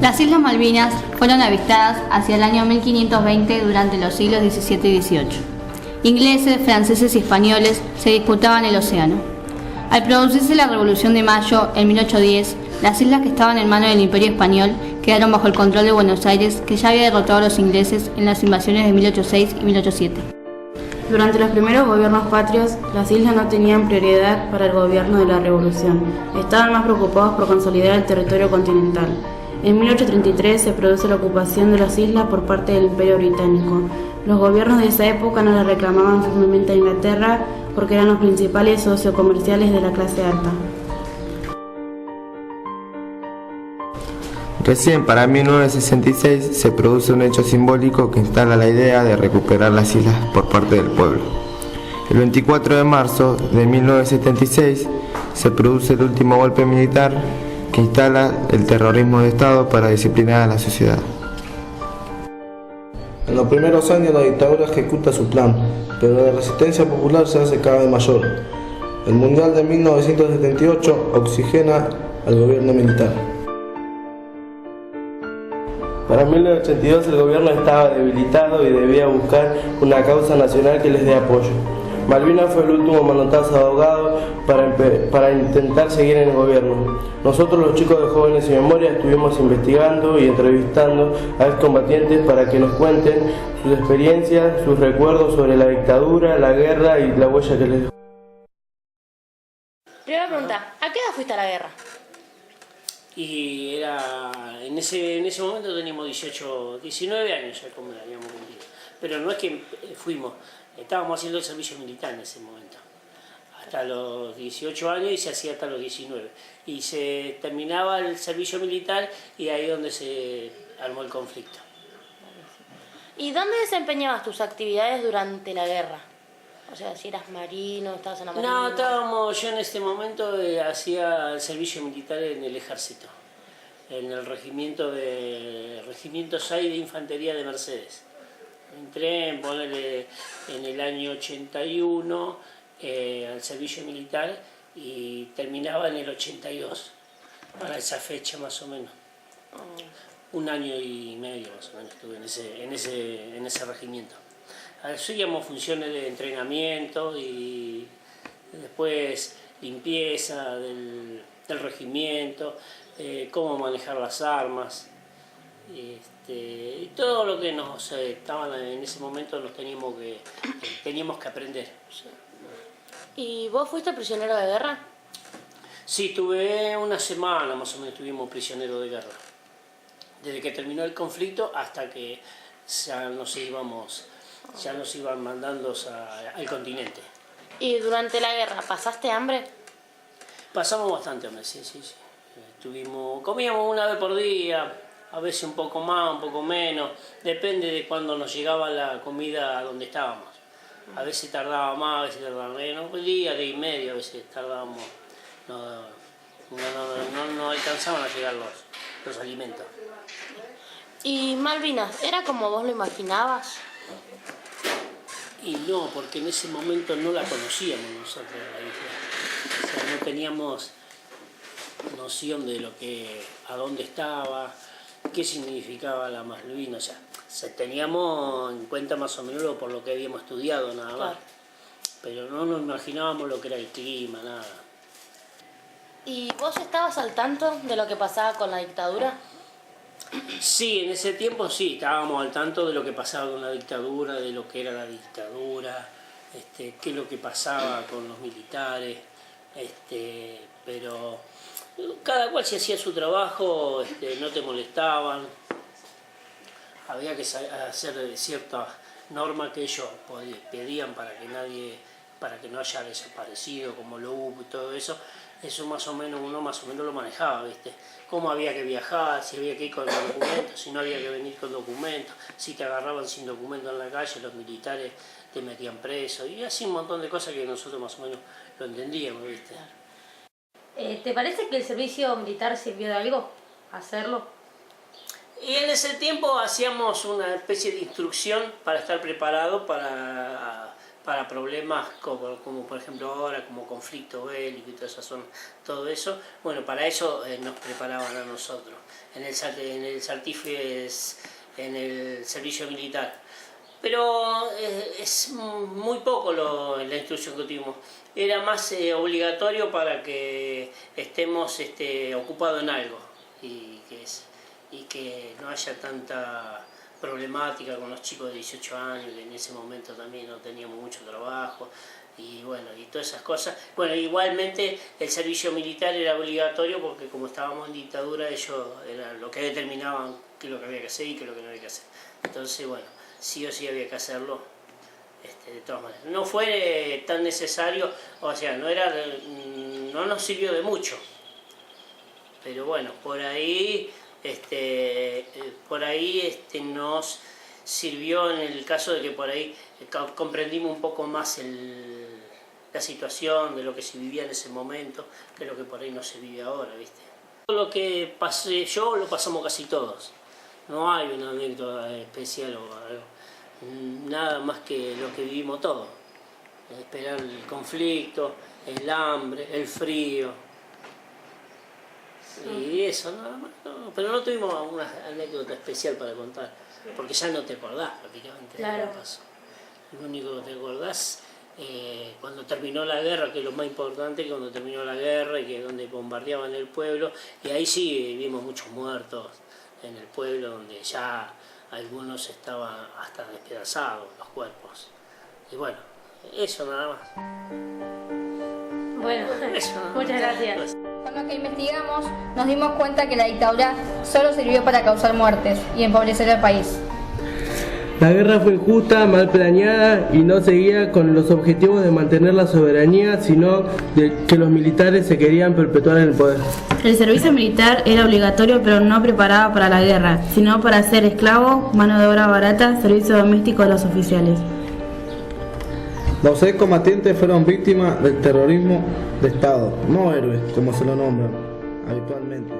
Las Islas Malvinas fueron avistadas hacia el año 1520 durante los siglos XVII y XVIII. Ingleses, franceses y españoles se disputaban el océano. Al producirse la Revolución de Mayo en 1810, las islas que estaban en manos del Imperio Español quedaron bajo el control de Buenos Aires, que ya había derrotado a los ingleses en las invasiones de 1806 y 1807. Durante los primeros gobiernos patrios, las islas no tenían prioridad para el gobierno de la Revolución. Estaban más preocupados por consolidar el territorio continental. En 1833 se produce la ocupación de las islas por parte del Imperio Británico. Los gobiernos de esa época no le reclamaban firmemente a Inglaterra porque eran los principales socios comerciales de la clase alta. Recién para 1966 se produce un hecho simbólico que instala la idea de recuperar las islas por parte del pueblo. El 24 de marzo de 1976 se produce el último golpe militar que instala el terrorismo de Estado para disciplinar a la sociedad. En los primeros años la dictadura ejecuta su plan, pero la resistencia popular se hace cada vez mayor. El Mundial de 1978 oxigena al gobierno militar. Para 1982 el gobierno estaba debilitado y debía buscar una causa nacional que les dé apoyo. Malvinas fue el último manotazo ahogado para intentar seguir en el gobierno. Nosotros los chicos de Jóvenes y Memoria estuvimos investigando y entrevistando a excombatientes para que nos cuenten sus experiencias, sus recuerdos sobre la dictadura, la guerra y la huella que les dejó. Primera pregunta, ¿a qué edad fuiste a la guerra? Y era, en ese momento teníamos 19 años ya como habíamos cumplido. Pero no es que fuimos, estábamos haciendo el servicio militar en ese momento. Hasta los 18 años y se hacía hasta los 19. Y se terminaba el servicio militar y ahí es donde se armó el conflicto. ¿Y dónde desempeñabas tus actividades durante la guerra? O sea, si eras marino, estabas en la marina. No, yo en este momento hacía el servicio militar en el ejército, en el regimiento 6 de Infantería de Mercedes. Entré en el año 81 al servicio militar y terminaba en el 82, para esa fecha más o menos. Un año y medio más o menos estuve en ese regimiento. Hacíamos funciones de entrenamiento y después limpieza del regimiento, cómo manejar las armas, y todo lo que nos estaban en ese momento nos teníamos que aprender. ¿Y vos fuiste prisionero de guerra? Sí, tuve una semana más o menos, estuvimos prisioneros de guerra. Desde que terminó el conflicto hasta que ya nos iban mandando al continente. ¿Y durante la guerra pasaste hambre? Pasamos bastante hambre, sí. Comíamos una vez por día, a veces un poco más, un poco menos, depende de cuándo nos llegaba la comida a donde estábamos. A veces tardaba más, a veces tardaba menos, un día y medio a veces tardábamos, no alcanzaban a llegar los alimentos. ¿Y Malvinas, era como vos lo imaginabas? Y no, porque en ese momento no la conocíamos nosotros, la isla. O sea, no teníamos noción de a dónde estaba, qué significaba la Malvinas. O sea, teníamos en cuenta más o menos por lo que habíamos estudiado, nada más. Claro. Pero no nos imaginábamos lo que era el clima, nada. ¿Y vos estabas al tanto de lo que pasaba con la dictadura? Sí, en ese tiempo sí, estábamos al tanto de lo que pasaba con la dictadura, de lo que era la dictadura, qué es lo que pasaba con los militares, pero cada cual se hacía su trabajo, no te molestaban, había que hacer ciertas normas que ellos pedían para que no haya desaparecido, como lo hubo y todo eso. Eso más o menos uno lo manejaba, ¿viste? Cómo había que viajar, si había que ir con documentos, si no había que venir con documentos, si te agarraban sin documento en la calle, los militares te metían preso, y así un montón de cosas que nosotros más o menos lo entendíamos, ¿viste? ¿Te parece que el servicio militar sirvió de algo? ¿Hacerlo? Y en ese tiempo hacíamos una especie de instrucción para estar preparado para para problemas como por ejemplo ahora, como conflicto bélico y toda esa zona, todo eso. Bueno, para eso nos preparaban a nosotros, en el Sartifes, en el servicio militar. Pero es muy poco la instrucción que tuvimos. Era más obligatorio para que estemos ocupados en algo y que no haya tanta problemática con los chicos de 18 años, que en ese momento también no teníamos mucho trabajo, y bueno, y todas esas cosas. Bueno, igualmente el servicio militar era obligatorio porque como estábamos en dictadura, ellos era lo que determinaban qué es lo que había que hacer y qué es lo que no había que hacer. Entonces, bueno, sí o sí había que hacerlo, de todas maneras. No fue tan necesario, o sea, no nos sirvió de mucho, pero bueno, por ahí nos sirvió en el caso de que por ahí comprendimos un poco más la situación de lo que se vivía en ese momento, que lo que por ahí no se vive ahora, ¿viste? Todo lo que pasé yo lo pasamos casi todos. No hay una anécdota especial o algo, nada más que lo que vivimos todos. Esperar el conflicto, el hambre, el frío. Y eso, nada más. No, pero no tuvimos una anécdota especial para contar, porque ya no te acordás prácticamente de lo que pasó. Lo único que te acordás cuando terminó la guerra, que es lo más importante, que cuando terminó la guerra y que es donde bombardeaban el pueblo, y ahí sí vimos muchos muertos en el pueblo, donde ya algunos estaban hasta despedazados los cuerpos. Y bueno, eso nada más. Bueno, Eso nada más. muchas gracias. Con lo que investigamos, nos dimos cuenta que la dictadura solo sirvió para causar muertes y empobrecer al país. La guerra fue injusta, mal planeada y no seguía con los objetivos de mantener la soberanía, sino de que los militares se querían perpetuar en el poder. El servicio militar era obligatorio, pero no preparaba para la guerra, sino para ser esclavo, mano de obra barata, servicio doméstico de los oficiales. Los excombatientes fueron víctimas del terrorismo de Estado, no héroes, como se lo nombran habitualmente.